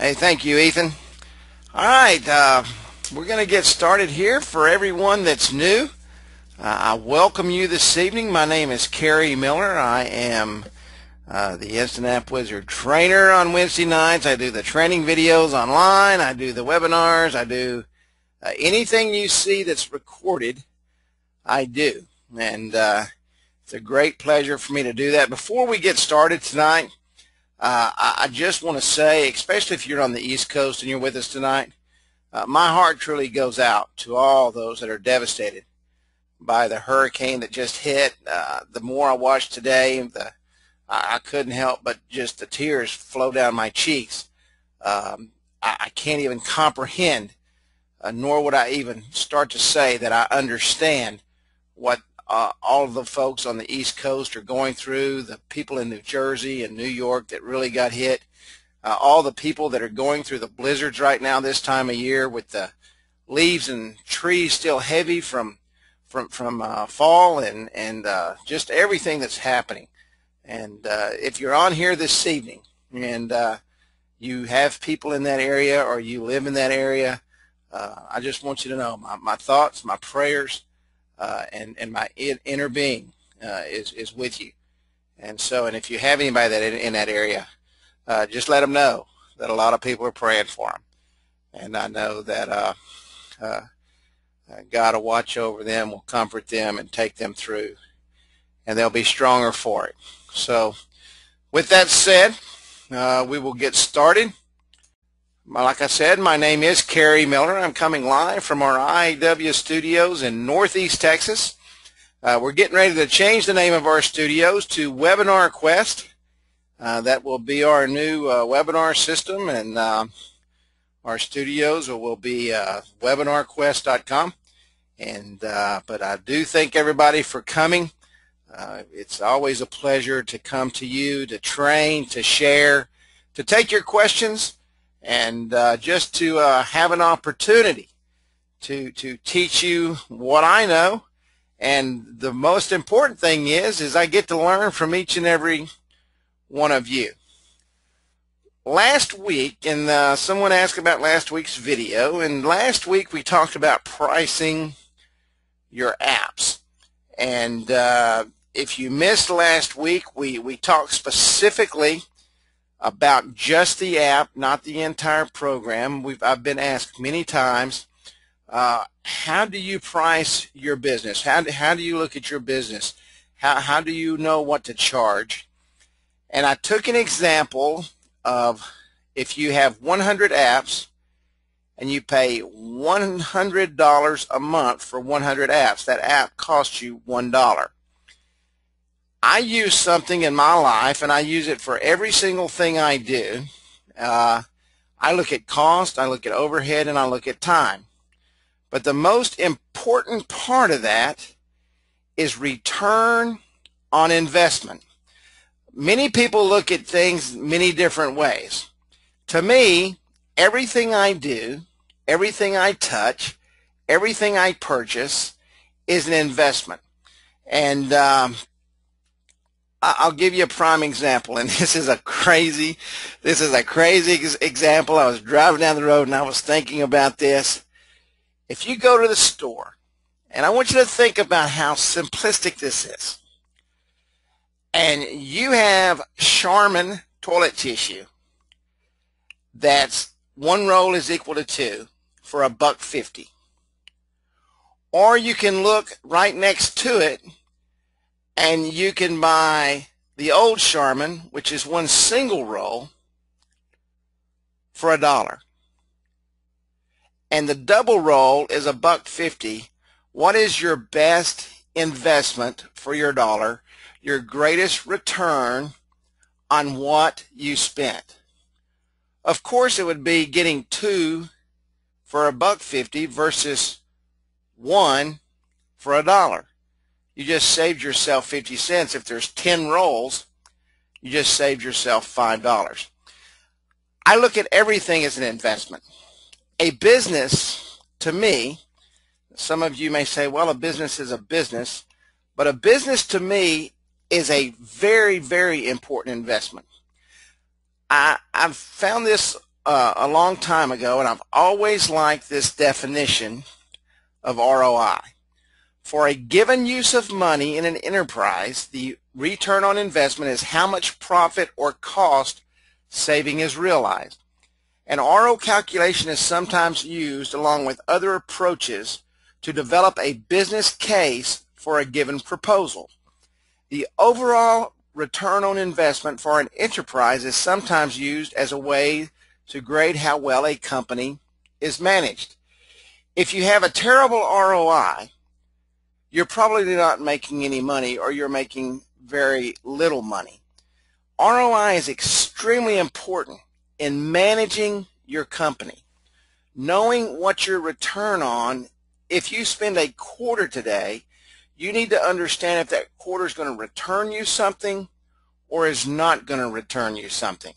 Hey, thank you, Ethan. All right, we're going to get started here. For everyone that's new, I welcome you this evening. My name is Kerry Miller. I am the Instant App Wizard trainer on Wednesday nights. I do the training videos online. I do the webinars. I do anything you see that's recorded, I do. And it's a great pleasure for me to do that. Before we get started tonight, I just want to say, especially if you're on the East Coast and you're with us tonight, my heart truly goes out to all those that are devastated by the hurricane that just hit. The more I watched today, I couldn't help but just the tears flow down my cheeks. I can't even comprehend, nor would I even start to say that I understand what all of the folks on the East Coast are going through, the people in New Jersey and New York that really got hit, all the people that are going through the blizzards right now this time of year with the leaves and trees still heavy from fall and just everything that's happening. And if you're on here this evening and you have people in that area or you live in that area, I just want you to know my thoughts, my prayers, and my inner being is with you. And if you have anybody that in that area, just let them know that a lot of people are praying for them. And I know that God will watch over them, will comfort them, and take them through, and they'll be stronger for it. So with that said, we will get started. Like I said, my name is Kerry Miller. I'm coming live from our IAW studios in Northeast Texas. We're getting ready to change the name of our studios to Webinar Quest. That will be our new webinar system, and our studios will be webinarquest.com. But I do thank everybody for coming. It's always a pleasure to come to you, to train, to share, to take your questions, and just to have an opportunity to teach you what I know. And the most important thing is I get to learn from each and every one of you. Last week, and someone asked about last week's video, and last week we talked about pricing your apps. And if you missed last week, we talked specifically about just the app, not the entire program. I've been asked many times, how do you price your business? How do you look at your business? How do you know what to charge? And I took an example of if you have 100 apps and you pay $100 a month for 100 apps, that app costs you $1. I use something in my life, and I use it for every single thing I do. I look at cost, I look at overhead, and I look at time. But the most important part of that is return on investment. Many people look at things many different ways. To me, everything I do, everything I touch, everything I purchase is an investment. And I'll give you a prime example, and this is a crazy example. I was driving down the road and I was thinking about this. If you go to the store, and I want you to think about how simplistic this is, and you have Charmin toilet tissue, that's one roll is equal to 2 for $1.50. Or you can look right next to it and you can buy the old Charmin, which is one single roll, for $1. And the double roll is $1.50. What is your best investment for your dollar? Your greatest return on what you spent? Of course, it would be getting 2 for $1.50 versus 1 for $1. You just saved yourself 50 cents. If there's 10 rolls, you just saved yourself $5. I look at everything as an investment. A business, to me, some of you may say, well, a business is a business, but a business to me is a very, very important investment. I've found this a long time ago, and I've always liked this definition of ROI. For a given use of money in an enterprise, the return on investment is how much profit or cost saving is realized. An RO calculation is sometimes used along with other approaches to develop a business case for a given proposal. The overall return on investment for an enterprise is sometimes used as a way to grade how well a company is managed. If you have a terrible ROI, you're probably not making any money, or you're making very little money. ROI is extremely important in managing your company. Knowing what your return on, if you spend a quarter today, you need to understand if that quarter is going to return you something or is not going to return you something.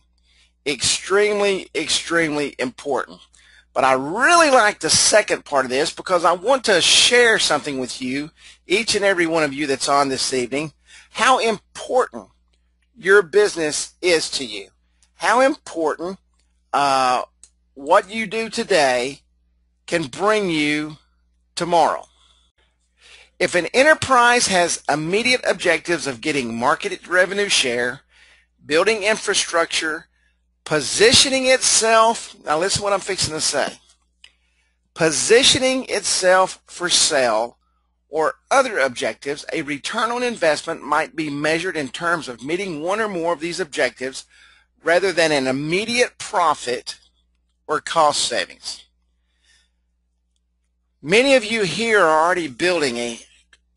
Extremely, extremely important. But I really like the second part of this because I want to share something with you, each and every one of you that's on this evening, how important your business is to you. How important what you do today can bring you tomorrow. If an enterprise has immediate objectives of getting market revenue share, building infrastructure, positioning itself, now listen to what I'm fixing to say, positioning itself for sale or other objectives, a return on investment might be measured in terms of meeting one or more of these objectives rather than an immediate profit or cost savings. Many of you here are already building a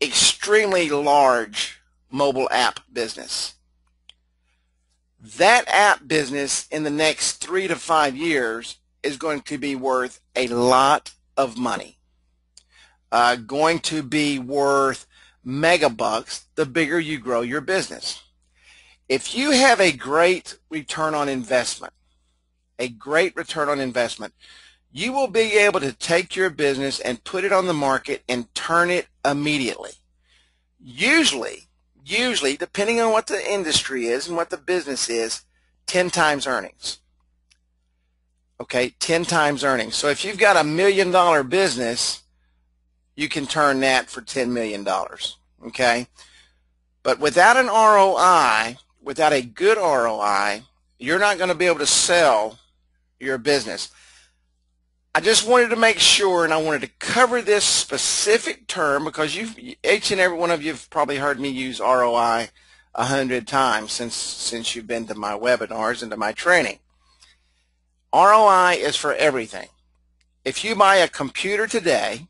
extremely large mobile app business. That app business in the next 3 to 5 years is going to be worth a lot of money. Going to be worth megabucks the bigger you grow your business. If you have a great return on investment, you will be able to take your business and put it on the market and turn it immediately. Usually, depending on what the industry is and what the business is, 10 times earnings. Okay, 10 times earnings. So if you've got $1 million business, you can turn that for $10 million. Okay? But without an ROI, without a good ROI, you're not going to be able to sell your business. I just wanted to make sure, and I wanted to cover this specific term because each and every one of you have probably heard me use ROI 100 times since you've been to my webinars and to my training. ROI is for everything. If you buy a computer today,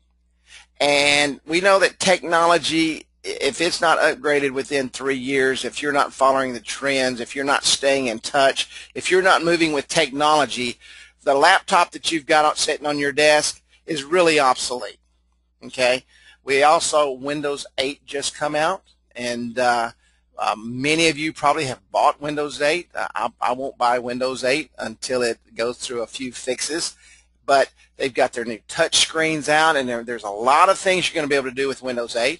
and we know that technology, if it's not upgraded within 3 years, if you're not following the trends, if you're not staying in touch, if you're not moving with technology, the laptop that you've got sitting on your desk is really obsolete. Okay? We also, Windows 8 just come out, and many of you probably have bought Windows 8. I won't buy Windows 8 until it goes through a few fixes, but they've got their new touch screens out, and there's a lot of things you're going to be able to do with Windows 8.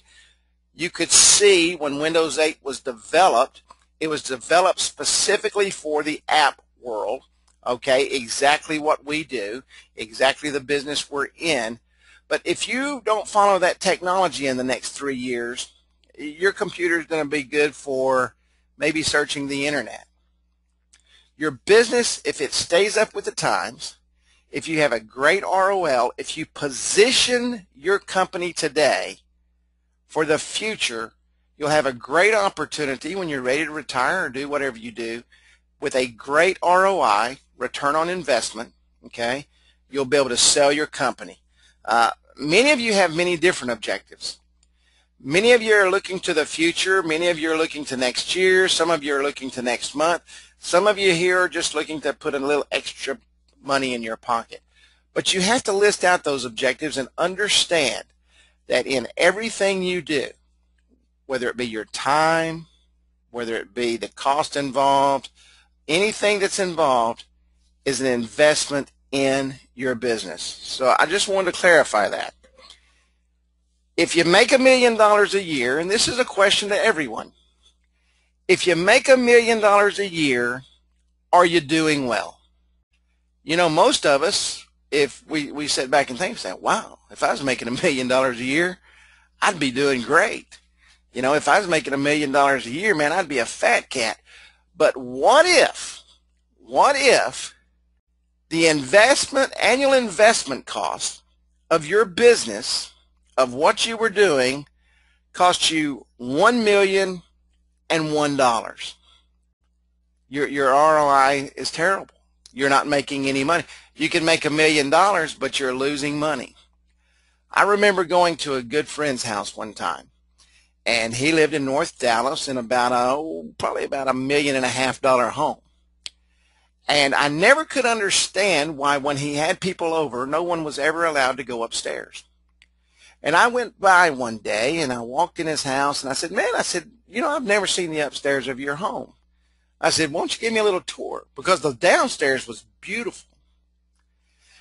You could see when Windows 8 was developed, it was developed specifically for the app world. Okay, exactly what we do, exactly the business we're in. But if you don't follow that technology in the next 3 years, your computer is going to be good for maybe searching the internet. Your business, if it stays up with the times, if you have a great ROL, if you position your company today for the future, you'll have a great opportunity when you're ready to retire or do whatever you do with a great ROI, return on investment. Okay, you'll be able to sell your company. Many of you have many different objectives. Many of you are looking to the future. Many of you are looking to next year. Some of you are looking to next month. Some of you here are just looking to put a little extra money in your pocket. But you have to list out those objectives and understand that in everything you do, whether it be your time, whether it be the cost involved, anything that's involved is an investment in your business. So I just wanted to clarify that. If you make $1 million a year, and this is a question to everyone, if you make $1 million a year, are you doing well? Most of us, if we sit back and think, say, wow, if I was making $1 million a year, I'd be doing great. If I was making $1 million a year, man, I'd be a fat cat. But what if the annual investment cost of your business, of what you were doing, cost you $1,000,001? Your ROI is terrible. You're not making any money. You can make $1 million, but you're losing money. I remember going to a good friend's house one time, and he lived in North Dallas in probably about $1.5 million home. And I never could understand why when he had people over, no one was ever allowed to go upstairs. And I went by one day and I walked in his house and I said, man, I've never seen the upstairs of your home. I said, why don't you give me a little tour? Because the downstairs was beautiful.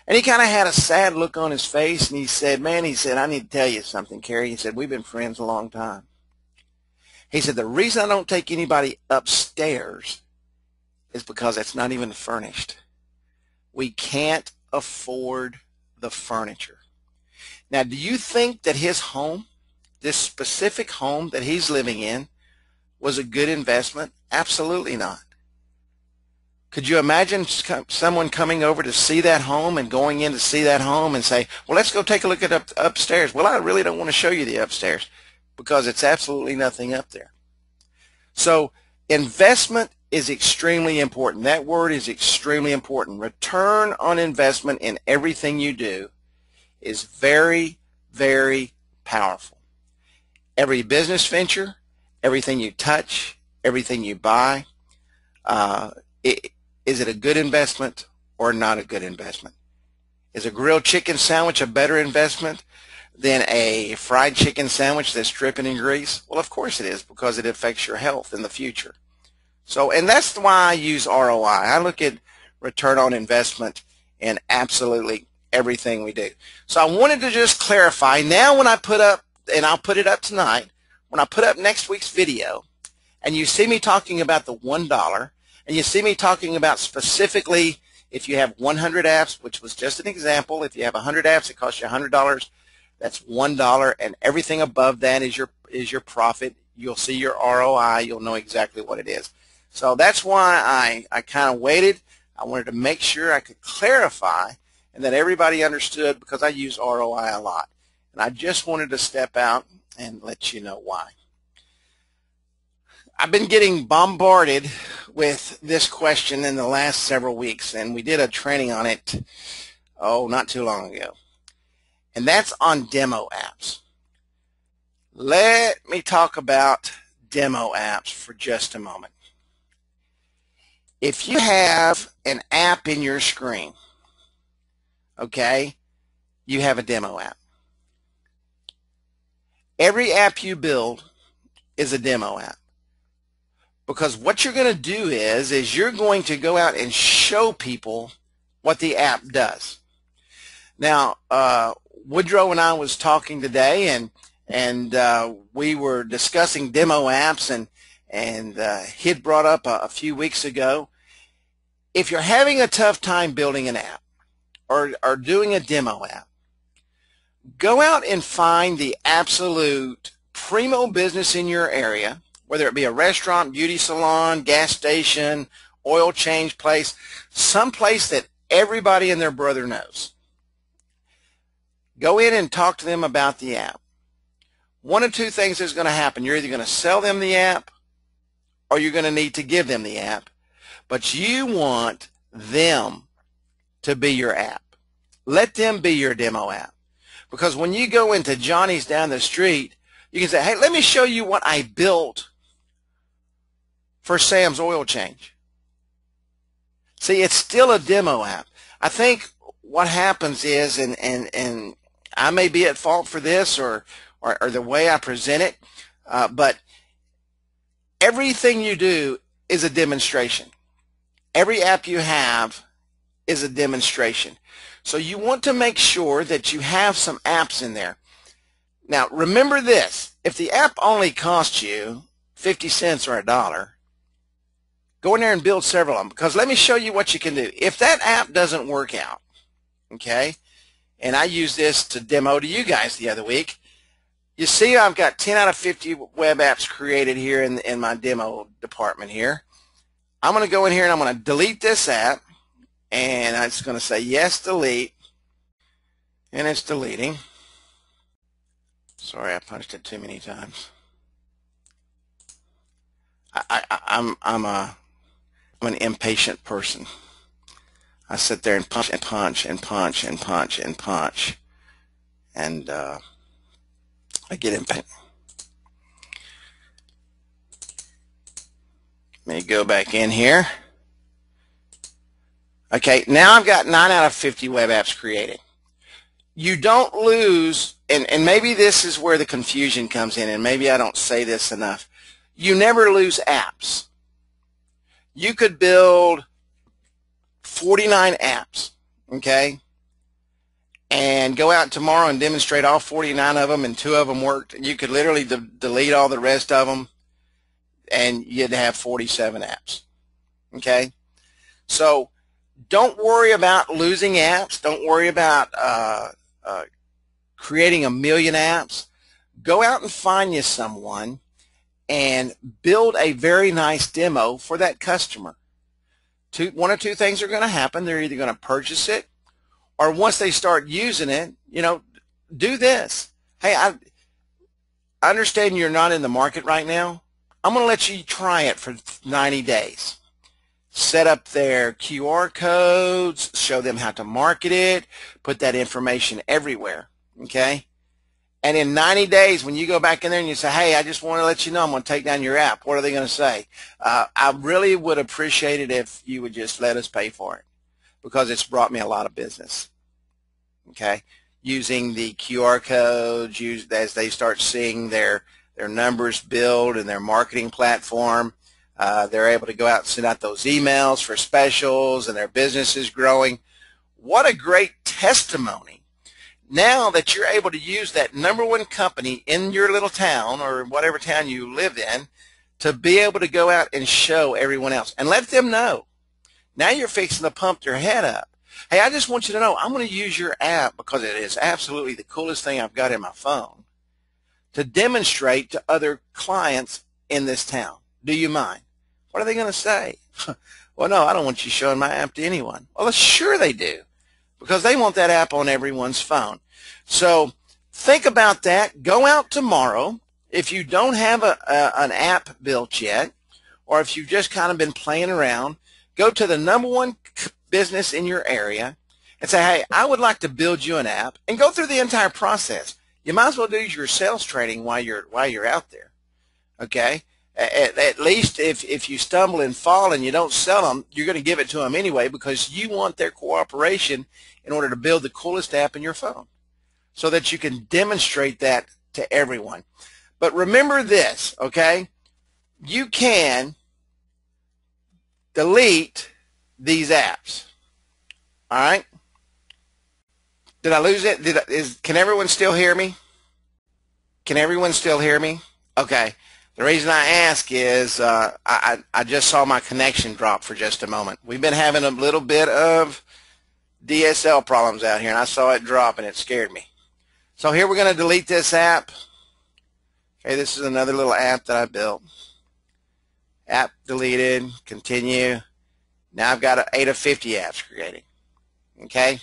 And he kind of had a sad look on his face and he said, I need to tell you something, Kerry. He said, we've been friends a long time. He said, the reason I don't take anybody upstairs is because it's not even furnished. We can't afford the furniture. Now, do you think that his home, this specific home that he's living in, was a good investment? Absolutely not. Could you imagine someone coming over to see that home and going in to see that home and say, well, let's go take a look at upstairs. Well, I really don't want to show you the upstairs because it's absolutely nothing up there. So investment is extremely important. That word is extremely important. Return on investment in everything you do is very, very powerful. Every business venture, everything you touch, everything you buy, is it a good investment or not a good investment? Is a grilled chicken sandwich a better investment than a fried chicken sandwich that's dripping in grease? Well, of course it is, because it affects your health in the future. So, and that's why I use ROI. I look at return on investment in absolutely everything we do. So I wanted to just clarify, now when I put up, and I'll put it up tonight, when I put up next week's video, and you see me talking about the $1, and you see me talking about specifically if you have 100 apps, which was just an example, if you have 100 apps, it costs you $100, that's $1, and everything above that is your profit. You'll see your ROI. You'll know exactly what it is. So that's why I kind of waited. I wanted to make sure I could clarify and that everybody understood, because I use ROI a lot. And I just wanted to step out and let you know why. I've been getting bombarded with this question in the last several weeks, and we did a training on it, not too long ago. And that's on demo apps. Let me talk about demo apps for just a moment. If you have an app in your screen, okay, you have a demo app. Every app you build is a demo app. Because what you're going to do is you're going to go out and show people what the app does. Now, Woodrow and I was talking today, and we were discussing demo apps, and he had brought up a few weeks ago, if you're having a tough time building an app or doing a demo app, go out and find the absolute primo business in your area, whether it be a restaurant, beauty salon, gas station, oil change place, some place that everybody and their brother knows. Go in and talk to them about the app. One of two things is going to happen. You're either going to sell them the app or you're going to need to give them the app. But you want them to be your app. Let them be your demo app. Because when you go into Johnny's down the street, you can say, hey, let me show you what I built for Sam's oil change. See, it's still a demo app. I think what happens is, and I may be at fault for this or the way I present it, but everything you do is a demonstration. Every app you have is a demonstration. So you want to make sure that you have some apps in there. Now, remember this. If the app only costs you 50 cents or $1, Go in there and build several of them, because let me show you what you can do. If that app doesn't work out, okay, and I used this to demo to you guys the other week, you see I've got 10 out of 50 web apps created here in my demo department here. I'm going to go in here and I'm going to delete this app, and I'm just going to say yes, delete, and it's deleting. Sorry, I punched it too many times. I'm an impatient person. I sit there and punch and punch and punch and punch and punch, and I get impatient. Let me go back in here. Okay, now I've got 9 out of 50 web apps created. You don't lose, and maybe this is where the confusion comes in, and maybe I don't say this enough. You never lose apps. You could build 49 apps, okay, and go out tomorrow and demonstrate all 49 of them, and 2 of them worked. You could literally delete all the rest of them, and you'd have 47 apps, okay? So don't worry about losing apps. Don't worry about creating a million apps. Go out and find you someone and build a very nice demo for that customer. One or two things are going to happen. They're either going to purchase it, or once they start using it, you know, do this. Hey, I understand you're not in the market right now. I'm going to let you try it for 90 days. Set up their QR codes, show them how to market it, put that information everywhere, okay? And in 90 days, when you go back in there and you say, hey, I just want to let you know I'm going to take down your app, what are they going to say? I really would appreciate it if you would just let us pay for it, because it's brought me a lot of business, okay? Using the QR codes, as they start seeing their numbers build in their marketing platform, they're able to go out and send out those emails for specials, and their business is growing. What a great testimony. Now that you're able to use that #1 company in your little town or whatever town you live in to be able to go out and show everyone else and let them know. Now you're fixing to pump their head up. Hey, I just want you to know I'm going to use your app because it is absolutely the coolest thing I've got in my phone to demonstrate to other clients in this town. Do you mind? What are they going to say? Well, no, I don't want you showing my app to anyone. Well, sure they do, because they want that app on everyone's phone. So think about that. Go out tomorrow. If you don't have an app built yet, or if you've just kind of been playing around, go to the #1 business in your area and say, hey, I would like to build you an app, and go through the entire process. You might as well do your sales training while you're out there, okay? At least if you stumble and fall and you don't sell them, you're going to give it to them anyway, because you want their cooperation in order to build the coolest app in your phone so that you can demonstrate that to everyone. But remember this, okay? You can delete these apps, all right? Did I lose it? Can everyone still hear me? Can everyone still hear me? Okay. The reason I ask is I just saw my connection drop for just a moment. We've been having a little bit of DSL problems out here, and I saw it drop, and it scared me. So here we're going to delete this app. Okay, this is another little app that I built. App deleted, continue. Now I've got 8 of 50 apps created. Okay?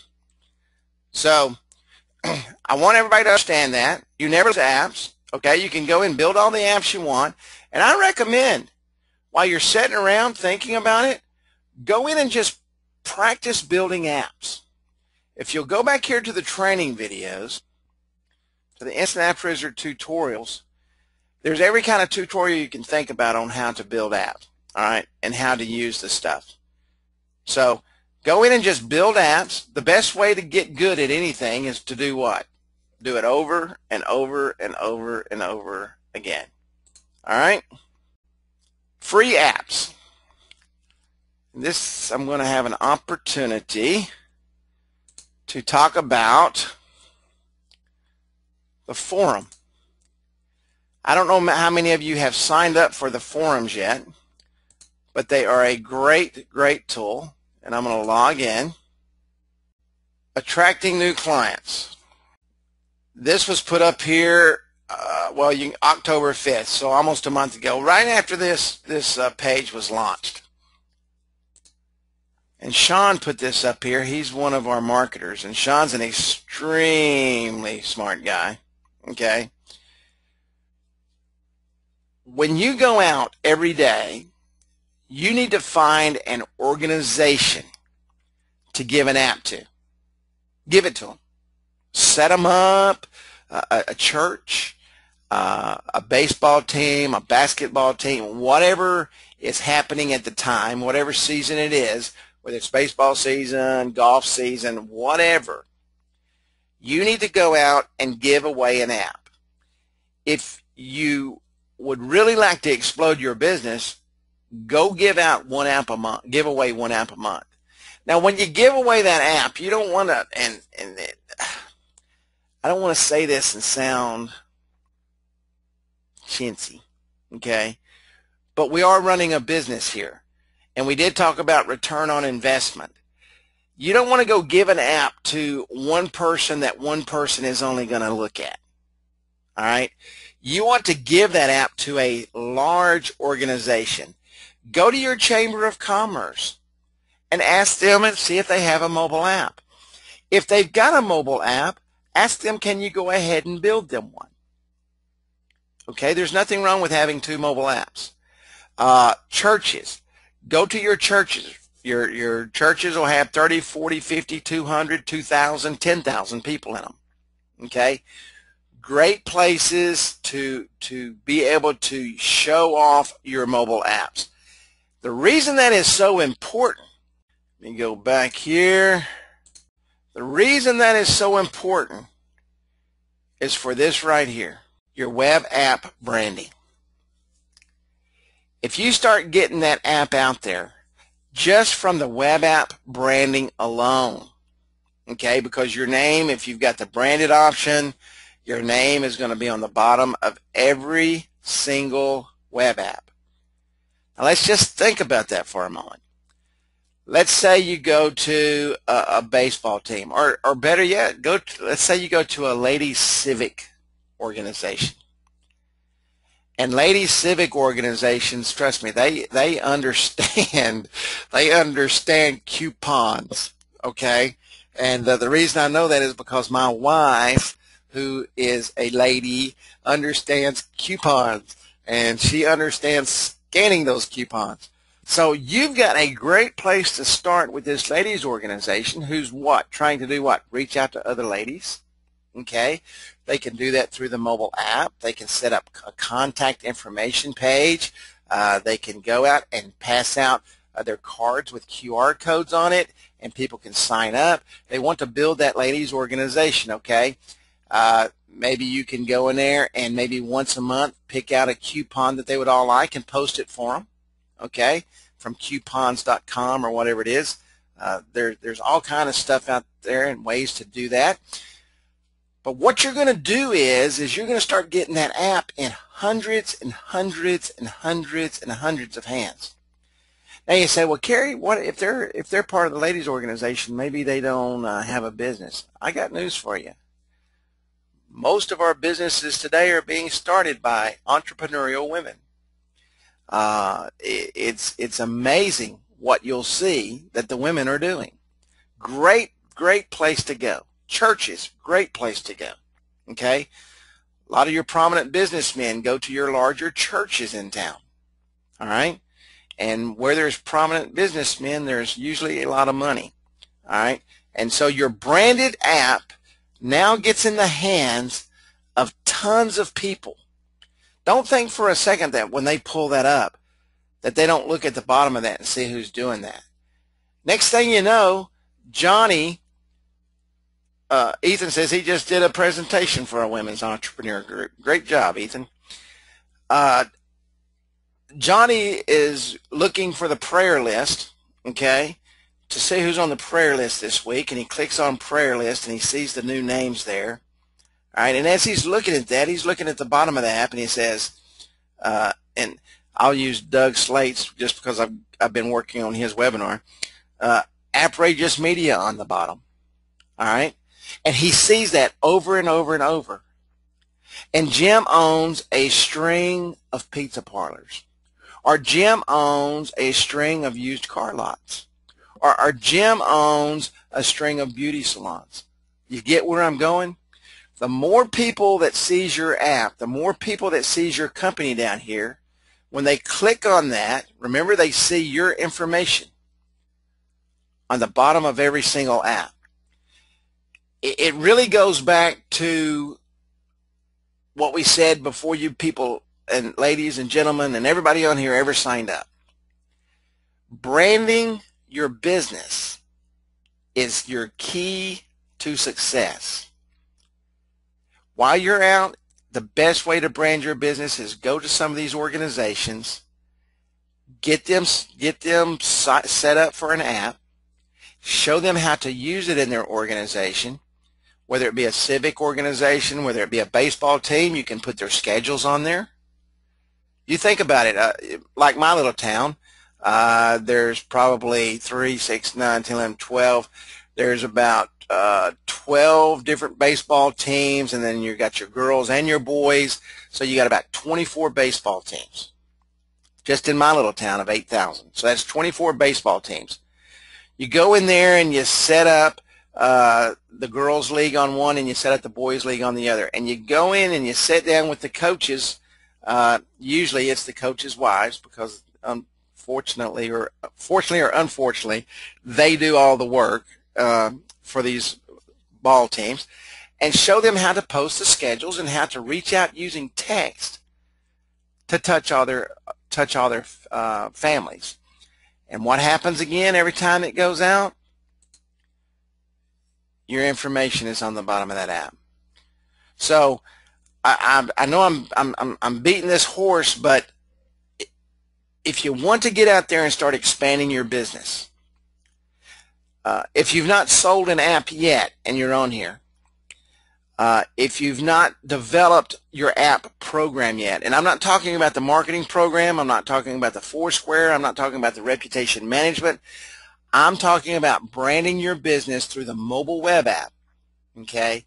So I want everybody to understand that. You never lose apps. Okay, you can go and build all the apps you want, and I recommend, while you're sitting around thinking about it, go in and just practice building apps. If you'll go back here to the training videos, to the Instant App Wizard tutorials, there's every kind of tutorial you can think about on how to build apps, all right, and how to use the stuff. So go in and just build apps. The best way to get good at anything is to do what? Do it over and over and over and over again. All right? Free apps. This, I'm going to have an opportunity to talk about the forum. I don't know how many of you have signed up for the forums yet, but they are a great, great tool. And I'm going to log in. Attracting new clients. This was put up here, October 5th, so almost a month ago, right after this page was launched. And Sean put this up here. He's one of our marketers, and Sean's an extremely smart guy, okay? When you go out every day, you need to find an organization to give an app to. Give it to them. Set them up, a church, a baseball team, a basketball team, whatever is happening at the time, whatever season it is, whether it's baseball season, golf season, whatever. You need to go out and give away an app. If you would really like to explode your business, go give out one app a month. Give away one app a month. Now, when you give away that app, you don't want to, I don't want to say this and sound chintzy, okay? But we are running a business here, and we did talk about return on investment. You don't want to go give an app to one person that one person is only going to look at, all right? You want to give that app to a large organization. Go to your Chamber of Commerce and ask them and see if they have a mobile app. If they've got a mobile app, ask them, can you go ahead and build them one? Okay, there's nothing wrong with having two mobile apps. Churches, go to your churches. Your churches will have 30, 40, 50, 200, 2,000, 10,000 people in them. Okay, great places to be able to show off your mobile apps. The reason that is so important, let me go back here. The reason that is so important is for this right here, your web app branding. If you start getting that app out there just from the web app branding alone, okay, because your name, if you've got the branded option, your name is going to be on the bottom of every single web app. Now let's just think about that for a moment. Let's say you go to a baseball team, or better yet, let's say you go to a ladies civic organization. And ladies civic organizations, trust me, they understand coupons, okay? And the reason I know that is because my wife, who is a lady, understands coupons, and she understands scanning those coupons. So you've got a great place to start with this ladies organization who's what? Trying to do what? Reach out to other ladies. Okay? They can do that through the mobile app. They can set up a contact information page. They can go out and pass out their cards with QR codes on it, and people can sign up. They want to build that ladies organization, okay? Maybe you can go in there and maybe once a month pick out a coupon that they would all like and post it for them. Okay, from coupons.com or whatever it is. There's all kind of stuff out there and ways to do that. But what you're going to do is you're going to start getting that app in hundreds and hundreds and hundreds and hundreds of hands. Now you say, well, Kerry, what if they're part of the ladies organization? Maybe they don't have a business. I got news for you. Most of our businesses today are being started by entrepreneurial women. It's amazing what you'll see that the women are doing. Great place to go. Churches, great place to go. Okay? A lot of your prominent businessmen go to your larger churches in town. All right? And where there's prominent businessmen, there's usually a lot of money. All right? And so your branded app now gets in the hands of tons of people. Don't think for a second that when they pull that up, that they don't look at the bottom of that and see who's doing that. Next thing you know, Johnny, Ethan says he just did a presentation for a women's entrepreneur group. Great job, Ethan. Johnny is looking for the prayer list, okay, to see who's on the prayer list this week, and he clicks on prayer list and he sees the new names there. All right, and as he's looking at that, he's looking at the bottom of the app and he says, and I'll use Doug Slate's just because I've been working on his webinar. Outrageous Media on the bottom. All right, and he sees that over and over and over. And Jim owns a string of pizza parlors, or Jim owns a string of used car lots, or Jim owns a string of beauty salons. You get where I'm going? The more people that sees your app, the more people that sees your company down here, when they click on that, remember they see your information on the bottom of every single app. It really goes back to what we said before you people and ladies and gentlemen and everybody on here ever signed up. Branding your business is your key to success. While you're out, the best way to brand your business is go to some of these organizations, get them set up for an app, show them how to use it in their organization, whether it be a civic organization, whether it be a baseball team. You can put their schedules on there. You think about it, like my little town, there's probably 3, 6, 9, 10, 11, 12. There's about 12 different baseball teams, and then you got your girls and your boys, so you got about 24 baseball teams just in my little town of 8,000. So that's 24 baseball teams. You go in there and you set up the girls league on one, and you set up the boys league on the other, and you go in and you sit down with the coaches. Usually it's the coaches' wives, because fortunately or unfortunately they do all the work for these ball teams, and show them how to post the schedules and how to reach out using text to touch all their families. And what happens again every time it goes out? Your information is on the bottom of that app. So I know I'm beating this horse, but if you want to get out there and start expanding your business, if you've not sold an app yet and you're on here, if you've not developed your app program yet, and I'm not talking about the marketing program, I'm not talking about the Foursquare, I'm not talking about the reputation management, I'm talking about branding your business through the mobile web app, okay?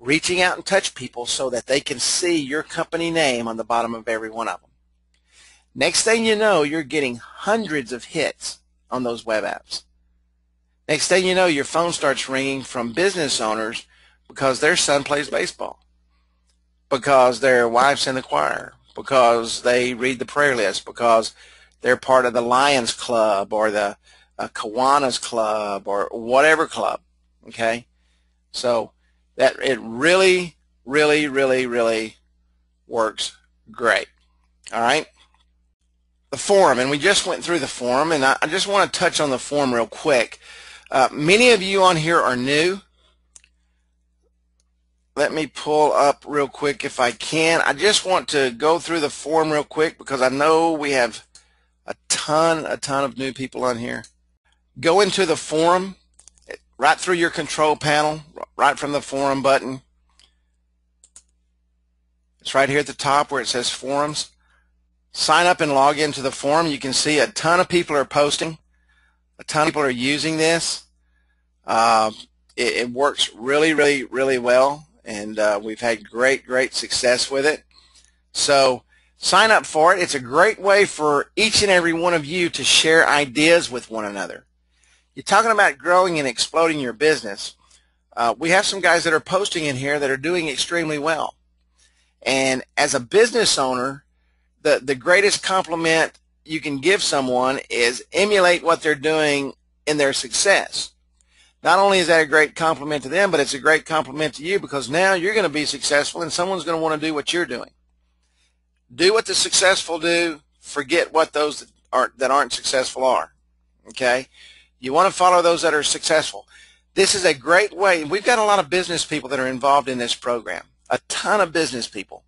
Reaching out and touch people so that they can see your company name on the bottom of every one of them. Next thing you know, you're getting hundreds of hits on those web apps. Next thing you know, your phone starts ringing from business owners because their son plays baseball, because their wife's in the choir, because they read the prayer list, because they're part of the Lions Club or the Kiwanis Club or whatever club, okay? So that it really, really, really, really works great, all right? The forum, and we just went through the forum, and I just want to touch on the forum real quick. Many of you on here are new. Let me pull up real quick if I can. I just want to go through the forum real quick because I know we have a ton of new people on here. Go into the forum, right through your control panel, right from the forum button. It's right here at the top where it says forums. Sign up and log into the forum. You can see a ton of people are posting. A ton of people are using this. It works really, really, really well, and we've had great success with it. So sign up for it. It's a great way for each and every one of you to share ideas with one another. You're talking about growing and exploding your business. We have some guys that are posting in here that are doing extremely well. And as a business owner, the greatest compliment you can give someone is emulate what they're doing in their success. Not only is that a great compliment to them, but it's a great compliment to you, because now you're going to be successful and someone's going to want to do what you're doing. Do what the successful do. Forget what those that aren't successful are. Okay? You want to follow those that are successful. This is a great way. We've got a lot of business people that are involved in this program. A ton of business people.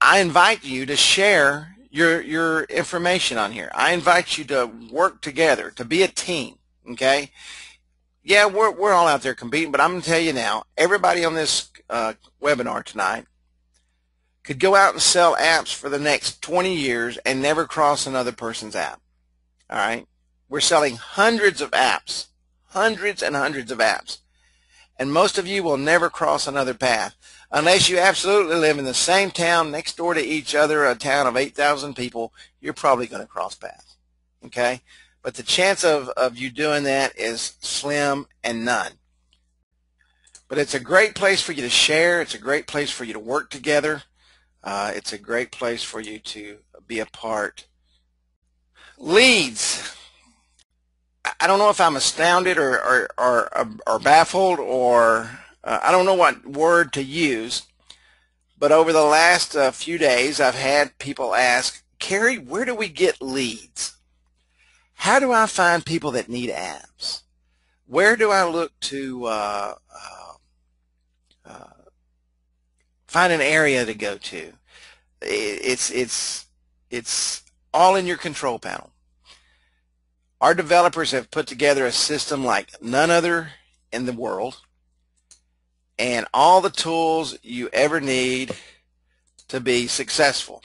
I invite you to share your information on here. I invite you to work together, to be a team, okay? Yeah, we're all out there competing, but I'm going to tell you now, everybody on this webinar tonight could go out and sell apps for the next 20 years and never cross another person's app. All right? We're selling hundreds of apps, hundreds and hundreds of apps. And most of you will never cross another path unless you absolutely live in the same town next door to each other, a town of 8,000 people. You're probably going to cross paths. Okay? But the chance of you doing that is slim and none. But it's a great place for you to share. It's a great place for you to work together. It's a great place for you to be a part. Leads. I don't know if I'm astounded or baffled, or I don't know what word to use, but over the last few days I've had people ask, Kerry, where do we get leads? How do I find people that need apps? Where do I look to find an area to go to? It's all in your control panel. Our developers have put together a system like none other in the world, and all the tools you ever need to be successful.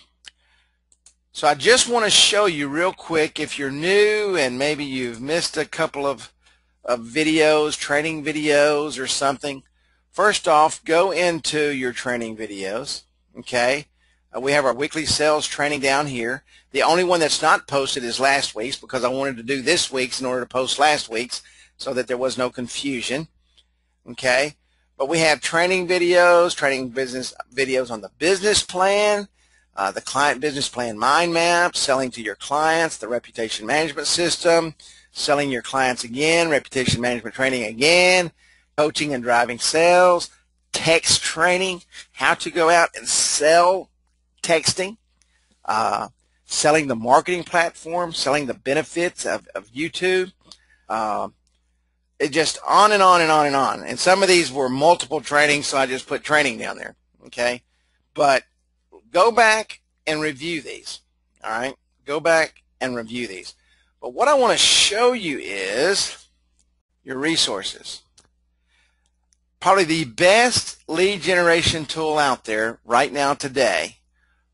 So I just want to show you real quick, if you're new and maybe you've missed a couple of videos, training videos or something. First off, go into your training videos, okay? We have our weekly sales training down here. The only one that's not posted is last week's, because I wanted to do this week's in order to post last week's so that there was no confusion, okay? But we have training videos, training business videos on the business plan, the client business plan mind map, selling to your clients, the reputation management system, selling your clients again, reputation management training again, coaching and driving sales, text training, how to go out and sell texting, selling the marketing platform, selling the benefits of YouTube. It just on and on and on and on. And some of these were multiple trainings, so I just put training down there, okay? But go back and review these, all right? Go back and review these. But what I want to show you is your resources. Probably the best lead generation tool out there right now today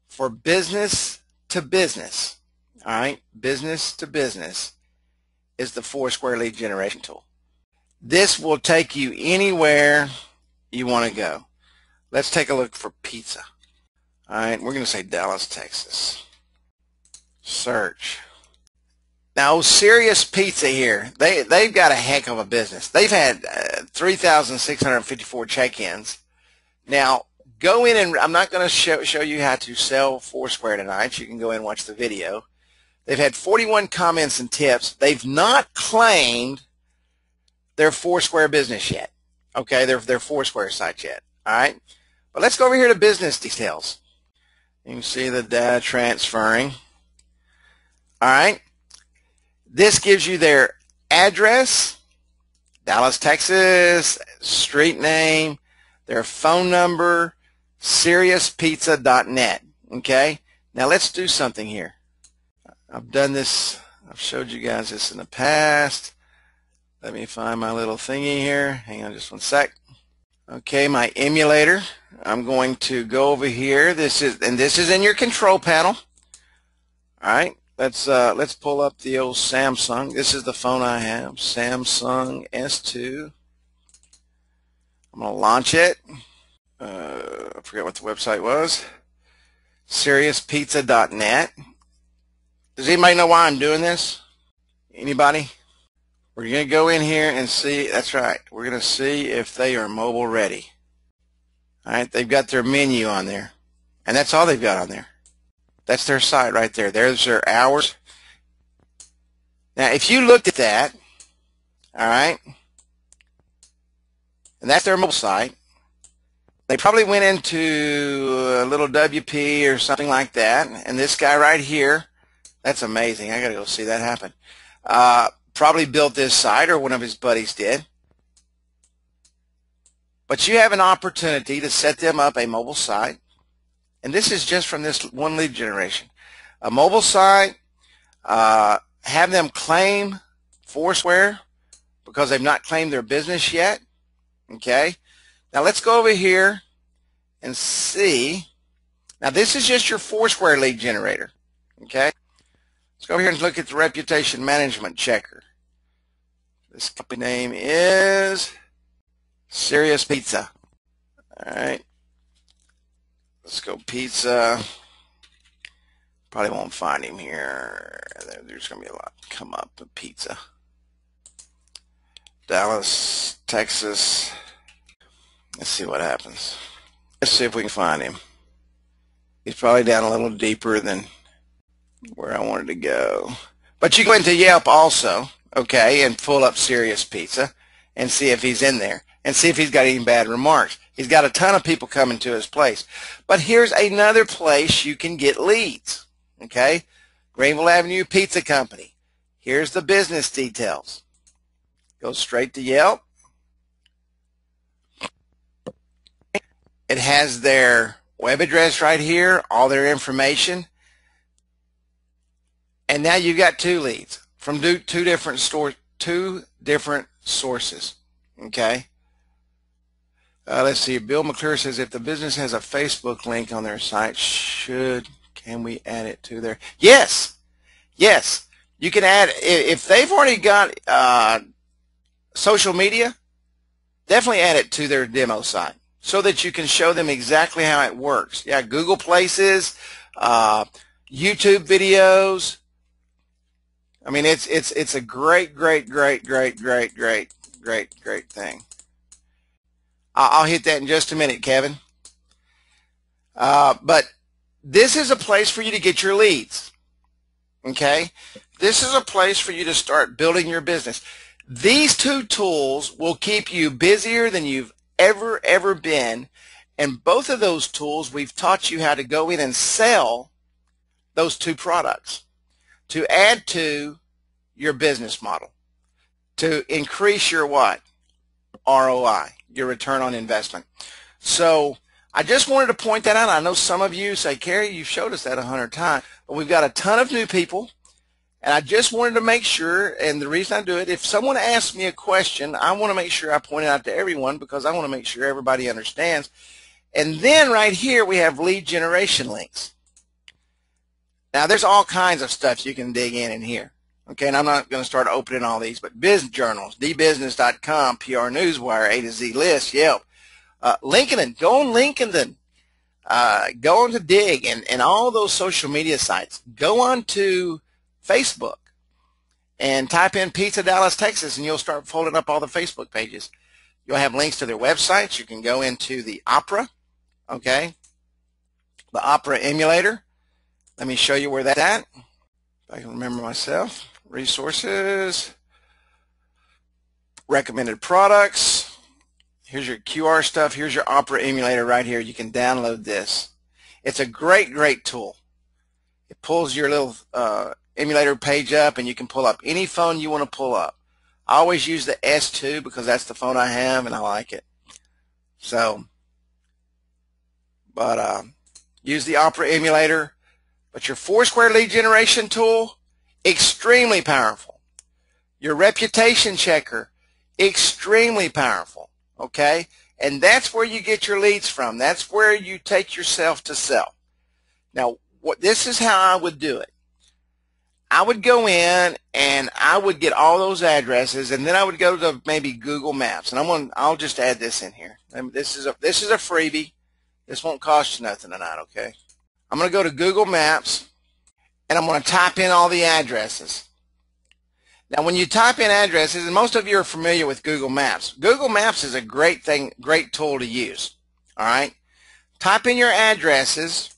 for business to business, all right, business to business, is the Foursquare lead generation tool. This will take you anywhere you want to go. Let's take a look for pizza. All right, we're going to say Dallas, Texas. Search. Now, Serious Pizza here, they've got a heck of a business. They've had 3,654 check-ins. Now, go in and I'm not going to show you how to sell Foursquare tonight. You can go in and watch the video. They've had 41 comments and tips. They've not claimed their Foursquare business yet. Okay, their Foursquare site yet. All right, but let's go over here to business details. You can see the data transferring. All right. This gives you their address, Dallas, Texas, street name, their phone number, SeriousPizza.net. Okay? Now let's do something here. I've done this. I've showed you guys this in the past. Let me find my little thingy here. Hang on just one sec. Okay, my emulator. I'm going to go over here. This is in your control panel. All right. Let's pull up the old Samsung. This is the phone I have, Samsung S2. I'm going to launch it. I forget what the website was. SeriousPizza.net. Does anybody know why I'm doing this? Anybody? We're going to go in here and see. That's right. We're going to see if they are mobile ready. All right. They've got their menu on there, and that's all they've got on there. That's their site right there. There's their hours. Now, if you looked at that, all right, and that's their mobile site, they probably went into a little WP or something like that, and this guy right here, that's amazing. I got to go see that happen. Probably built this site, or one of his buddies did. But you have an opportunity to set them up a mobile site. And this is just from this one lead generation. A mobile site, have them claim Foursquare because they've not claimed their business yet. Okay. Now let's go over here and see Now this is just your Foursquare lead generator. Okay. Let's go over here and look at the reputation management checker. This company name is Serious Pizza. All right. Let's go pizza. Probably won't find him here. There's going to be a lot come up with pizza. Dallas, Texas. Let's see what happens. Let's see if we can find him. He's probably down a little deeper than where I wanted to go. But you go into Yelp also, okay, and pull up Serious Pizza and see if he's in there and see if he's got any bad remarks. He's got a ton of people coming to his place. But here's another place you can get leads, okay? Greenville Avenue Pizza Company. Here's the business details. Go straight to Yelp. It has their web address right here, all their information. And now you've got 2 leads from two different sources, okay? Let's see. Bill McClure says, if the business has a Facebook link on their site, can we add it to their? Yes. Yes. You can add, if they've already got social media, definitely add it to their demo site so that you can show them exactly how it works. Yeah, Google Places, YouTube videos. I mean, it's a great thing. I'll hit that in just a minute, Kevin. But this is a place for you to get your leads. Okay? This is a place for you to start building your business. These 2 tools will keep you busier than you've ever been. And both of those tools, we've taught you how to go in and sell those 2 products to add to your business model, to increase your what? ROI, your return on investment. So I just wanted to point that out. I know some of you say, Kerry, you've showed us that 100 times, but we've got a ton of new people, and I just wanted to make sure, and the reason I do it, if someone asks me a question, I want to make sure I point it out to everyone because I want to make sure everybody understands. And then right here we have lead generation links. Now there's all kinds of stuff you can dig in here. Okay, and I'm not going to start opening all these, but business journals, dbusiness.com, PR Newswire, A to Z List, Yelp, LinkedIn, go on LinkedIn, go on to Dig and all those social media sites. Go on to Facebook and type in Pizza Dallas, Texas, and you'll start folding up all the Facebook pages. You'll have links to their websites. You can go into the Opera, okay, the Opera emulator. Let me show you where that's at. If I can remember myself. Resources, recommended products. Here's your QR stuff. Here's your Opera emulator right here. You can download this. It's a great tool. It pulls your little emulator page up, and you can pull up any phone you want to pull up. I always use the S2 because that's the phone I have, and I like it. So, but use the Opera emulator. But your Foursquare lead generation tool, extremely powerful. Your reputation checker, extremely powerful, okay? And that's where you get your leads from. That's where you take yourself to sell. Now, this is how I would do it. I would go in and I would get all those addresses, and then I would go to maybe Google Maps. And I'll just add this in here. This is a freebie. This won't cost you nothing tonight, okay? I'm going to go to Google Maps, and I'm going to type in all the addresses. Now, when you type in addresses, and most of you are familiar with Google Maps, Google Maps is a great tool to use, all right? Type in your addresses,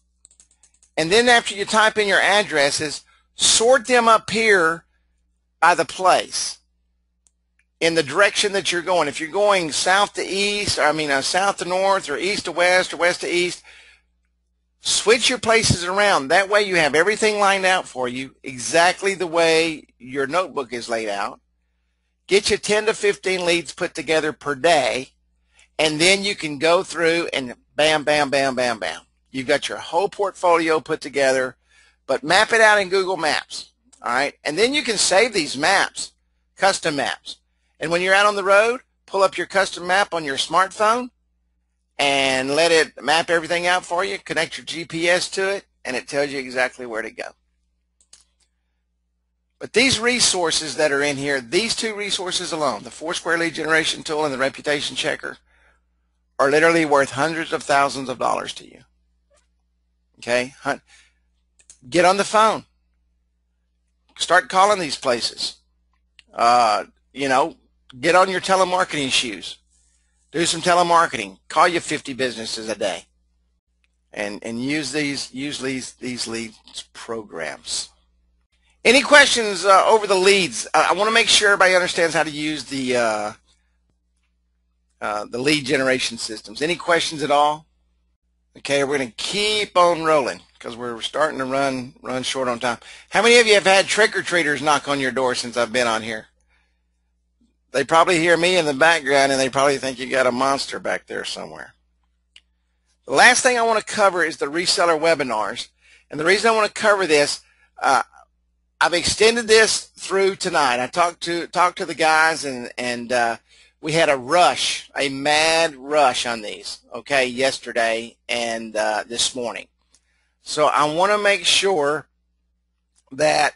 and then after you type in your addresses, sort them up here by the place in the direction that you're going. If you're going south to east, south to north, or east to west, or west to east, switch your places around. That way you have everything lined out for you exactly the way your notebook is laid out. Get you 10 to 15 leads put together per day, and then you can go through and bam, bam, bam, bam, bam. You've got your whole portfolio put together, but map it out in Google Maps, all right? And then you can save these maps, custom maps. And when you're out on the road, pull up your custom map on your smartphone and let it map everything out for you, connect your GPS to it, and it tells you exactly where to go. But these resources that are in here, these two resources alone, the Foursquare lead generation tool and the reputation checker, are literally worth hundreds of thousands of dollars to you. Okay? Get on the phone. Start calling these places. You know, get on your telemarketing shoes. Do some telemarketing. Call you 50 businesses a day. And use these leads programs. Any questions over the leads? I want to make sure everybody understands how to use the lead generation systems. Any questions at all? Okay, we're going to keep on rolling because we're starting to run short on time. How many of you have had trick-or-treaters knock on your door since I've been on here? They probably hear me in the background and they probably think you got a monster back there somewhere. The last thing I want to cover is the reseller webinars. And the reason I want to cover this, I've extended this through tonight. I talked to the guys and we had a mad rush on these, okay, yesterday and this morning. So I want to make sure that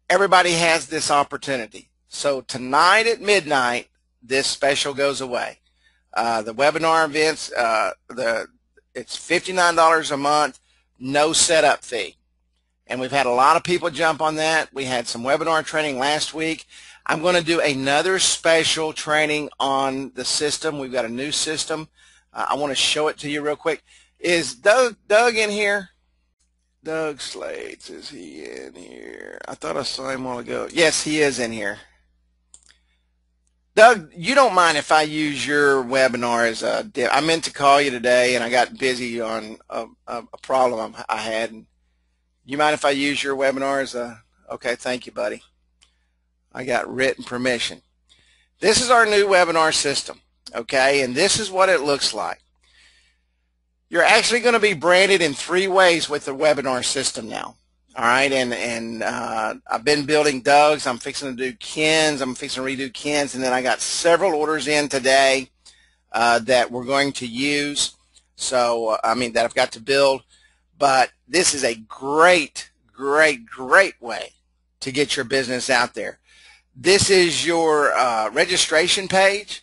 everybody has this opportunity. So tonight at midnight, this special goes away. The webinar events, it's $59 a month, no setup fee. And we've had a lot of people jump on that. We had some webinar training last week. I'm going to do another special training on the system. We've got a new system. I want to show it to you real quick. Is Doug in here? Doug Slates, is he in here? I thought I saw him a while ago. Yes, he is in here. Doug, you don't mind if I use your webinar as a I meant to call you today, and I got busy on a problem I had. You mind if I use your webinar as a, okay, thank you, buddy. I got written permission. This is our new webinar system, okay, and this is what it looks like. You're actually going to be branded in 3 ways with the webinar system now. All right, and I've been building Doug's. I'm fixing to do Ken's. I'm fixing to redo Ken's, and then I got several orders in today that we're going to use. So, that I've got to build. But this is a great, great, great way to get your business out there. This is your registration page,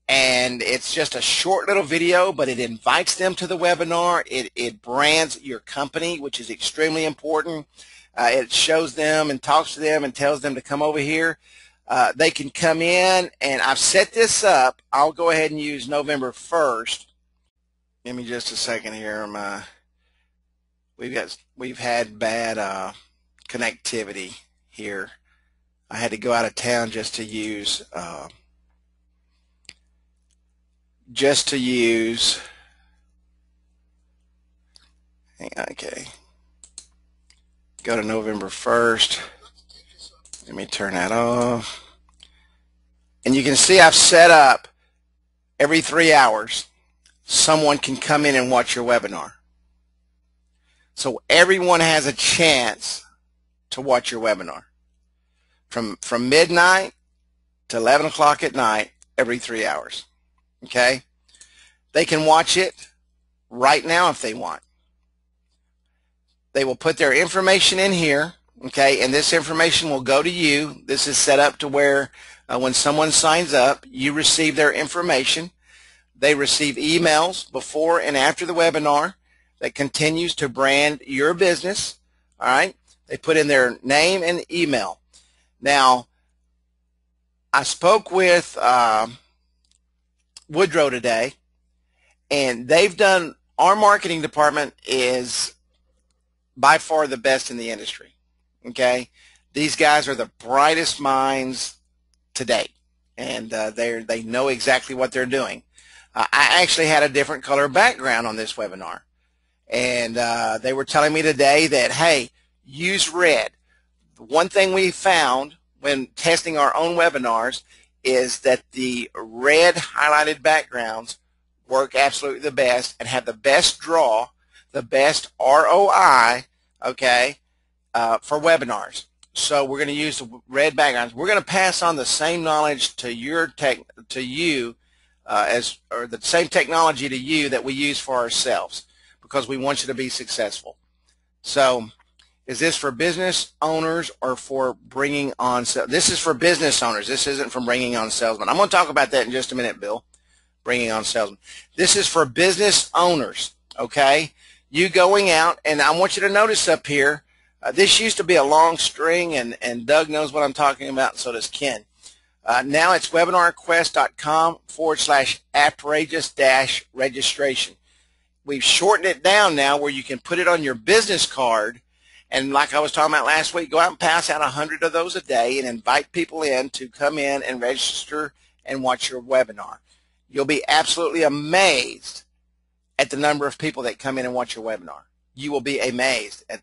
and it's just a short little video, but it invites them to the webinar. It brands your company, which is extremely important. It shows them and talks to them and tells them to come over here. They can come in, and I've set this up. I'll go ahead and use November 1st. Give me just a second here. We've had bad connectivity here. I had to go out of town just to use okay, go to November 1st. Let me turn that off. And you can see I've set up every 3 hours someone can come in and watch your webinar. So everyone has a chance to watch your webinar from midnight to 11 o'clock at night every 3 hours. Okay? They can watch it right now if they want. They will put their information in here, okay, and this information will go to you. This is set up to where when someone signs up, you receive their information. They receive emails before and after the webinar that continues to brand your business, all right? They put in their name and email. Now, I spoke with Woodrow today, and they've done, our marketing department is by far the best in the industry, okay? These guys are the brightest minds to date, and they know exactly what they're doing. I actually had a different color background on this webinar, and they were telling me today that, hey, use red. The one thing we found when testing our own webinars is that the red highlighted backgrounds work absolutely the best and have the best draw, the best ROI, okay, for webinars. So we're going to use the red backgrounds. We're going to pass on the same knowledge to you or the same technology to you that we use for ourselves, because we want you to be successful. So is this for business owners or for bringing on sales? This is for business owners. This isn't for bringing on salesmen. I'm going to talk about that in just a minute, Bill, bringing on salesmen. This is for business owners, okay? You going out, and I want you to notice up here, this used to be a long string, and Doug knows what I'm talking about, and so does Ken. Now it's webinarquest.com/apprageous-registration. We've shortened it down now where you can put it on your business card, and like I was talking about last week, go out and pass out 100 of those a day and invite people in to come in and register and watch your webinar. You'll be absolutely amazed at the number of people that come in and watch your webinar. You will be amazed at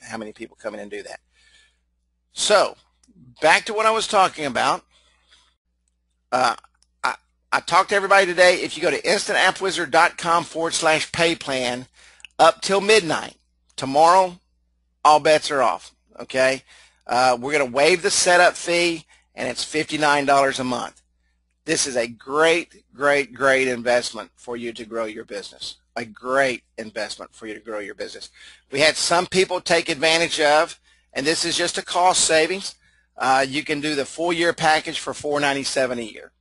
how many people come in and do that. So back to what I was talking about. I talked to everybody today. If you go to instantappwizard.com/pay plan up till midnight, tomorrow, all bets are off, okay? We're going to waive the setup fee, and it's $59 a month. This is a great, great, great investment for you to grow your business. A great investment for you to grow your business. We had some people take advantage of, and this is just a cost savings. You can do the full year package for $497 a year.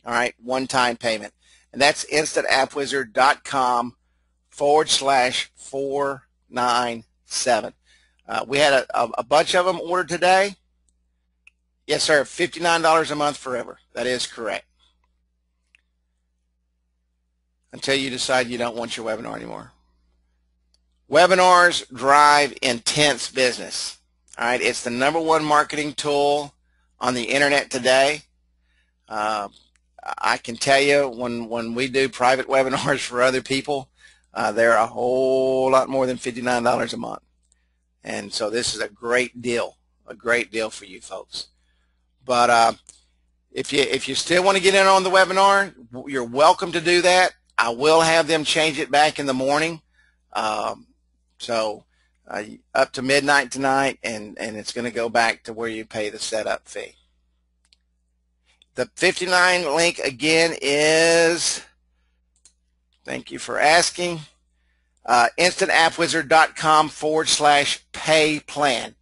All right, one-time payment. And that's instantappwizard.com/497. We had a bunch of them ordered today. Yes, sir, $59 a month forever. That is correct. Until you decide you don't want your webinar anymore. Webinars drive intense business. All right, it's the #1 marketing tool on the internet today. I can tell you when we do private webinars for other people, they're a whole lot more than $59 a month. And so this is a great deal for you folks. But if you still want to get in on the webinar, you're welcome to do that. I will have them change it back in the morning. So up to midnight tonight, and it's going to go back to where you pay the setup fee. The 59 link again is, thank you for asking, instantappwizard.com/pay plan.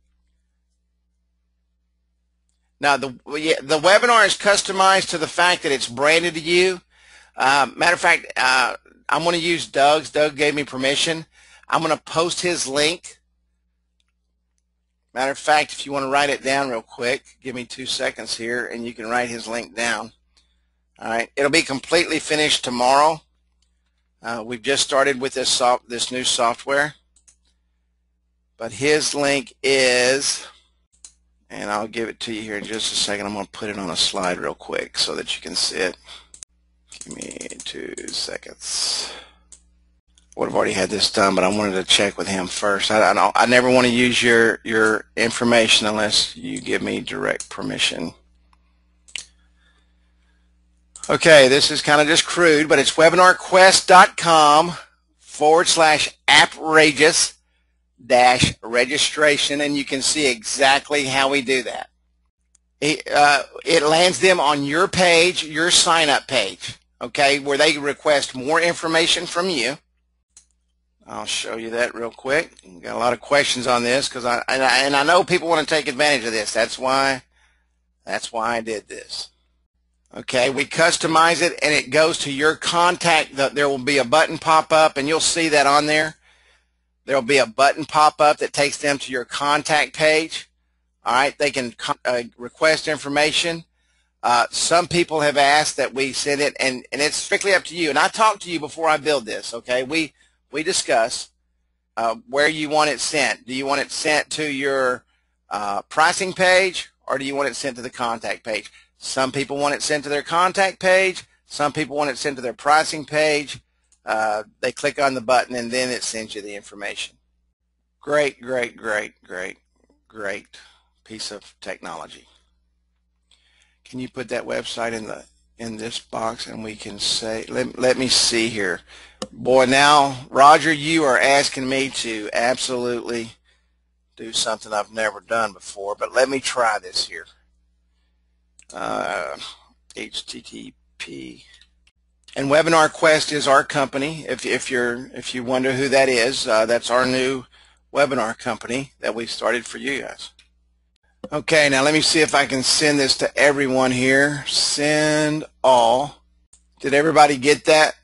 Now the webinar is customized to the fact that it's branded to you. Matter of fact, I'm going to use Doug's. Doug gave me permission. I'm going to post his link. Matter of fact, if you want to write it down real quick, give me 2 seconds here, and you can write his link down. All right, it'll be completely finished tomorrow. We've just started with this new software, but his link is, and I'll give it to you here in just a second. I'm going to put it on a slide real quick so that you can see it. Give me 2 seconds. Would have already had this done, but I wanted to check with him first. I never want to use your information unless you give me direct permission. Okay, this is kind of just crude, but it's webinarquest.com/apprageous-registration, and you can see exactly how we do that. It lands them on your page, your sign-up page, okay, where they request more information from you. I'll show you that real quick. We've got a lot of questions on this because I know people want to take advantage of this. That's why I did this. Okay, we customize it and it goes to your contact. There will be a button pop up, and you'll see that on there. There will be a button pop up that takes them to your contact page. All right, they can request information. Some people have asked that we send it, and it's strictly up to you. And I talked to you before I build this, okay? We discuss where you want it sent. Do you want it sent to your pricing page, or do you want it sent to the contact page? Some people want it sent to their contact page. Some people want it sent to their pricing page. They click on the button, and then it sends you the information. Great, great, great, great, great piece of technology. Can you put that website in this box, and we can say, let me see here. Boy, now, Roger, you are asking me to absolutely do something I've never done before, but let me try this here. HTTP. And Webinar Quest is our company. If you wonder who that is, that's our new webinar company that we started for you guys. Okay, now let me see if I can send this to everyone here. Send all. Did everybody get that?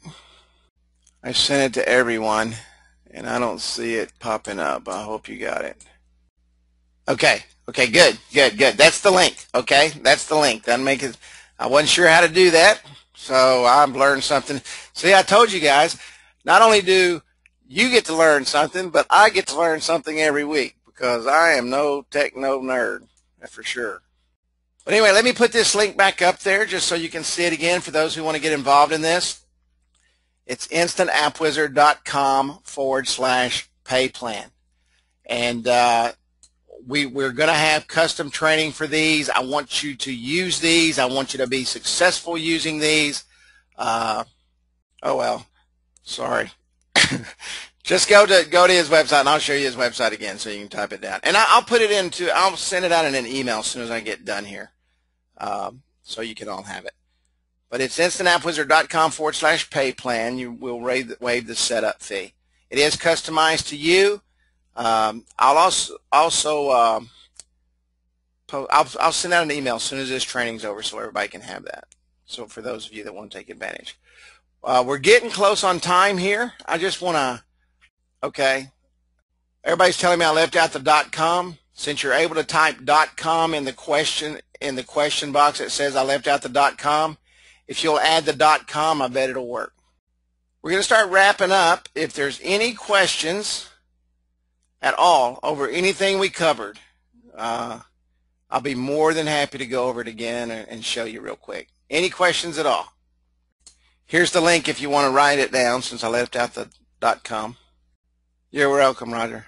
I sent it to everyone, and I don't see it popping up. I hope you got it. Okay, good. That's the link, okay? That's the link. Doesn't make it. I wasn't sure how to do that, so I've learned something. See, I told you guys, not only do you get to learn something, but I get to learn something every week because I am no techno nerd, that's for sure. But anyway, let me put this link back up there just so you can see it again for those who want to get involved in this. It's instantappwizard.com/pay-plan. And we're going to have custom training for these. I want you to use these. I want you to be successful using these. Oh, well, sorry. Just go to his website, and I'll show you his website again so you can type it down. And I'll send it out in an email as soon as I get done here, so you can all have it. But it's instantappwizard.com/pay-plan. You will waive the setup fee. It is customized to you. I'll also I'll send out an email as soon as this training's over so everybody can have that. So for those of you that want to take advantage. We're getting close on time here. I just want to, okay, everybody's telling me I left out the .com. Since you're able to type .com in the question box, it says I left out the .com. If you'll add the .com, I bet it'll work. We're going to start wrapping up. If there's any questions at all over anything we covered, I'll be more than happy to go over it again and show you real quick. Any questions at all? Here's the link if you want to write it down since I left out the .com. You're welcome, Roger.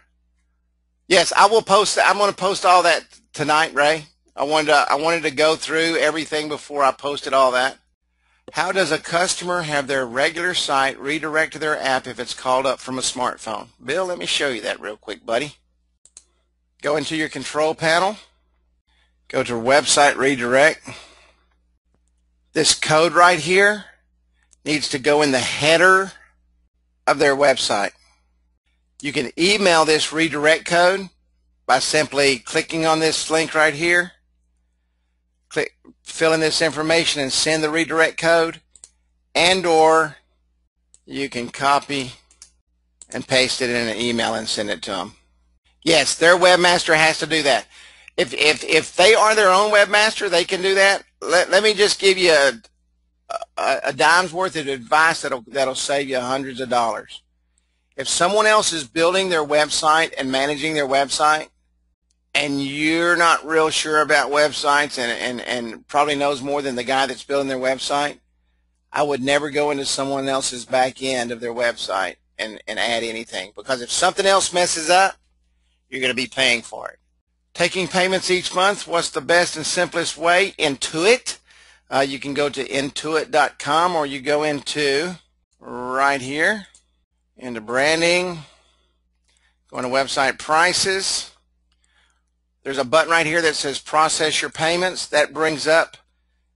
Yes, I will post. I'm going to post all that tonight, Ray. I wanted to go through everything before I posted all that. How does a customer have their regular site redirect to their app if it's called up from a smartphone? Bill, let me show you that real quick, buddy. Go into your control panel. Go to website redirect. This code right here needs to go in the header of their website. You can email this redirect code by simply clicking on this link right here, fill in this information and send the redirect code, and/or you can copy and paste it in an email and send it to them. Yes, their webmaster has to do that. If they are their own webmaster, they can do that. Let me just give you a dime's worth of advice that'll save you hundreds of dollars. If someone else is building their website and managing their website, and you're not real sure about websites and probably knows more than the guy that's building their website, I would never go into someone else's back end of their website and add anything, because if something else messes up, you're going to be paying for it. Taking payments each month, what's the best and simplest way? Intuit. You can go to intuit.com, or you go into right here, into branding, go into website prices. There's a button right here that says process your payments. That brings up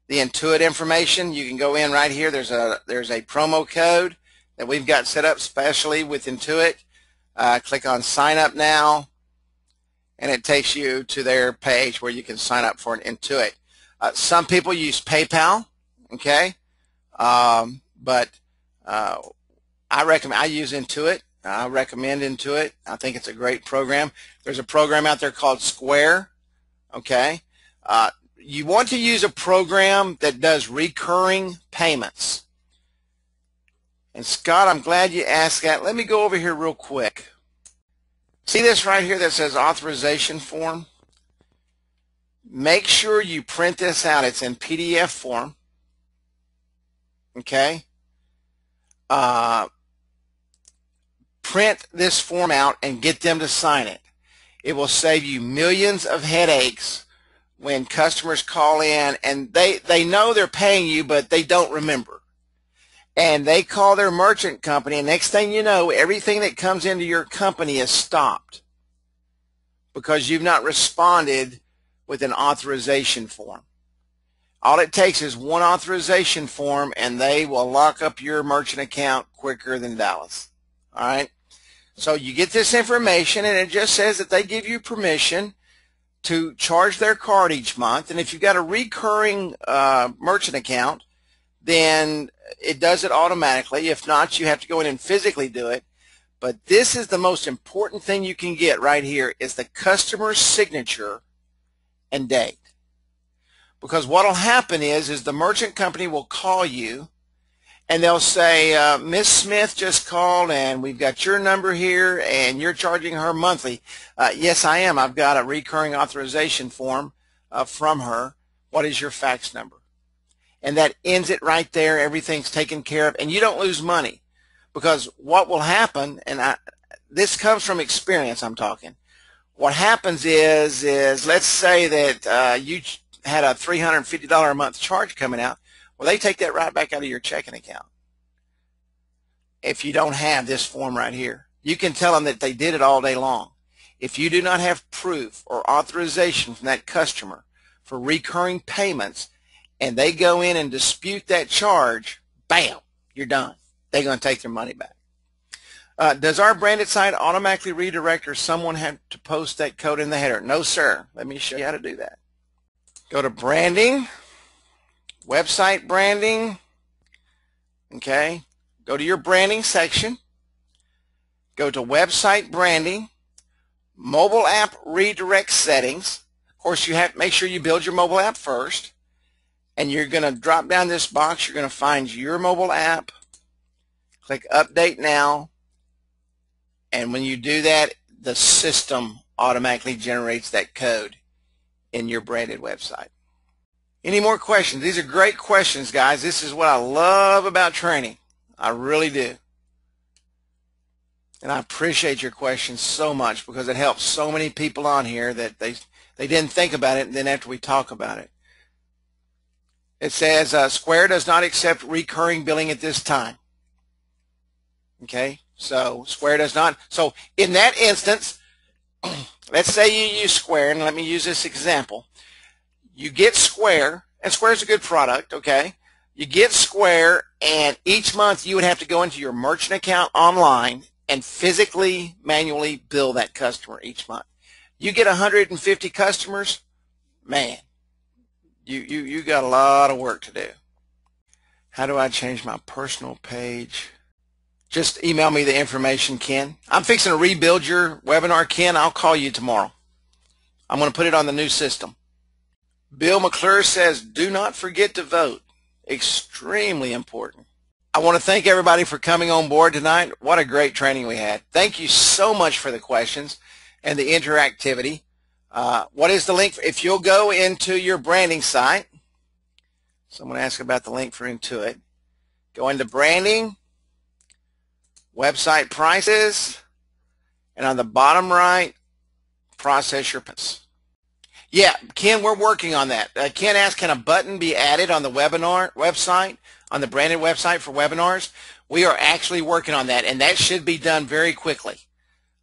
the Intuit information. You can go in right here. There's a promo code that we've got set up specially with Intuit. Click on sign up now, and it takes you to their page where you can sign up for an Intuit. Some people use PayPal, okay, but I use Intuit. I recommend Intuit. I think it's a great program. There's a program out there called Square, okay. You want to use a program that does recurring payments. And Scott, I'm glad you asked that. Let me go over here real quick. See this right here that says authorization form? Make sure you print this out. It's in PDF form, okay. Print this form out and get them to sign it. It will save you millions of headaches when customers call in and they know they're paying you, but they don't remember. And they call their merchant company, and next thing you know, everything that comes into your company is stopped because you've not responded with an authorization form. All it takes is one authorization form, and they will lock up your merchant account quicker than Dallas. All right? So you get this information, and it just says that they give you permission to charge their card each month. And if you've got a recurring merchant account, then it does it automatically. If not, you have to go in and physically do it. But this is the most important thing you can get right here, is the customer's signature and date. Because what will happen is the merchant company will call you, and they'll say, Miss Smith just called, and we've got your number here, and you're charging her monthly. Yes, I am. I've got a recurring authorization form from her. What is your fax number? And that ends it right there. Everything's taken care of, and you don't lose money. Because what will happen, and this comes from experience, I'm talking. What happens is let's say that you had a $350 a month charge coming out. Well, they take that right back out of your checking account. If you don't have this form right here, you can tell them that they did it all day long. If you do not have proof or authorization from that customer for recurring payments, and they go in and dispute that charge, bam, you're done. They're going to take their money back. Does our branded site automatically redirect, or someone have to post that code in the header? No, sir. Let me show you how to do that. Go to branding, website branding, okay? Go to your branding section, go to website branding, mobile app redirect settings. Of course, you have to make sure you build your mobile app first, and you're going to drop down this box. You're going to find your mobile app, click update now, and when you do that, the system automatically generates that code in your branded website. Any more questions? These are great questions, guys. This is what I love about training. I really do. And I appreciate your questions so much, because it helps so many people on here that they didn't think about it, and then after we talk about it. It says Square does not accept recurring billing at this time. Okay, so Square does not. So in that instance, let's say you use Square, and let me use this example. You get Square, and Square's a good product, okay? You get Square, and each month you would have to go into your merchant account online and physically, manually bill that customer each month. You get 150 customers, man, you got a lot of work to do. How do I change my personal page? Just email me the information, Ken. I'm fixing to rebuild your webinar, Ken. I'll call you tomorrow. I'm going to put it on the new system. Bill McClure says, do not forget to vote. Extremely important. I want to thank everybody for coming on board tonight. What a great training we had. Thank you so much for the questions and the interactivity. What is the link? If you'll go into your branding site, someone asked about the link for Intuit. Go into branding, website prices, and on the bottom right, process your payments. Yeah, Ken, we're working on that. Ken asked, can a button be added on the webinar website, on the branded website for webinars? We are actually working on that, and that should be done very quickly.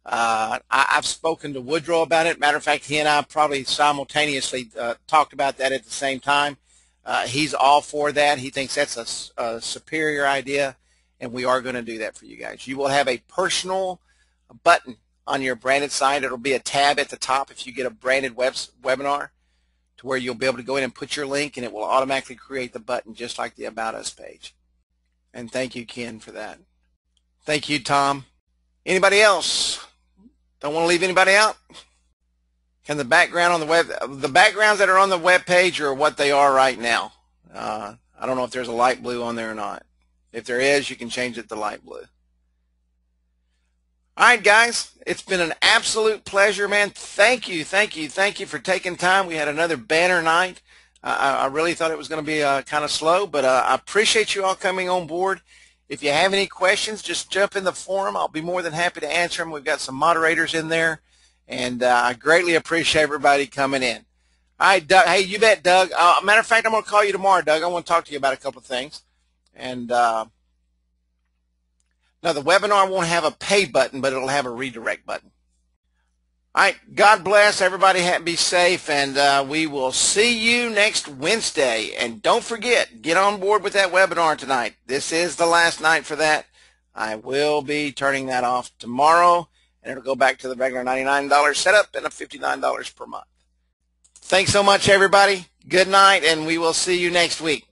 I've spoken to Woodrow about it. Matter of fact, he and I probably simultaneously talked about that at the same time. He's all for that. He thinks that's a superior idea, and we are going to do that for you guys. You will have a personal button on your branded site. It'll be a tab at the top if you get a branded webinar, to where you'll be able to go in and put your link, and it will automatically create the button just like the About Us page. And thank you, Ken, for that. Thank you, Tom. Anybody else? Don't want to leave anybody out? Can the background on the web, the backgrounds that are on the web page are what they are right now. I don't know if there's a light blue on there or not. If there is, you can change it to light blue. All right, guys, it's been an absolute pleasure, man. Thank you for taking time. We had another banner night. I really thought it was going to be kind of slow, but I appreciate you all coming on board. If you have any questions, just jump in the forum. I'll be more than happy to answer them. We've got some moderators in there, and I greatly appreciate everybody coming in. All right, Doug. Hey, you bet, Doug. Matter of fact, I'm going to call you tomorrow, Doug. I want to talk to you about a couple of things. And now, the webinar won't have a pay button, but it'll have a redirect button. All right, God bless everybody. Be safe, and we will see you next Wednesday. And don't forget, get on board with that webinar tonight. This is the last night for that. I will be turning that off tomorrow, and it'll go back to the regular $99 setup and a $59 per month. Thanks so much, everybody. Good night, and we will see you next week.